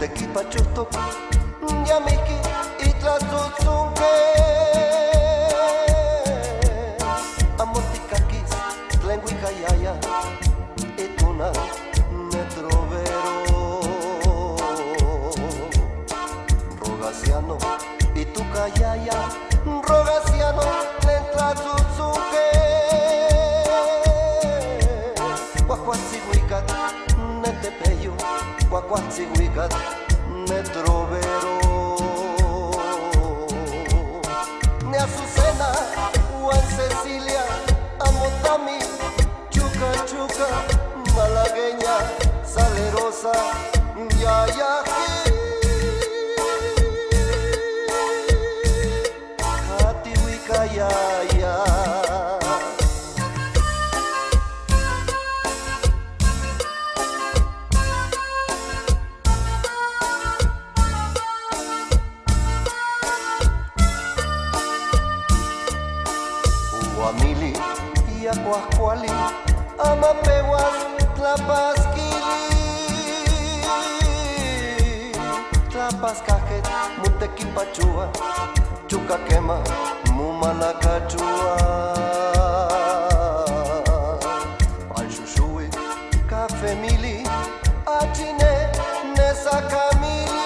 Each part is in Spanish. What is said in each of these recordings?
Muteki pachutok Yamiki Itlazuzunke Amotikakis Tlenguicayaya Ituna Metrovero Rogaciano Itukayaya Rogaciano Tlentlazuzunke Cuacuatziguicat Netepeyo Cuacuatziguicat Metrovero Ne Azucena Juan Cecilia Amotami Chuca Chuca Malagueña Salerosa Yayaki Catihuicayaya Guamili y Acuascuali, Amapehuas, Tlapasquili, Tlapascajet, Mutequipachua, Chucaquema, Mumalacachua, Alchuchui, Cafemili, Achine, Nesacamili,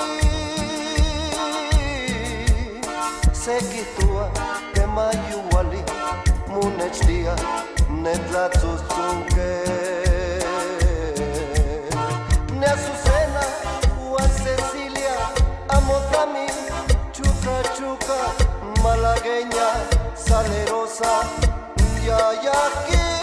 Sequitua, Kemayuali, Munechtia, Netlatzuzunke Ne Azucena, Juan Cecilia, Amotami, Chuca Chuca, Malagueña, Salerosa, Yayaki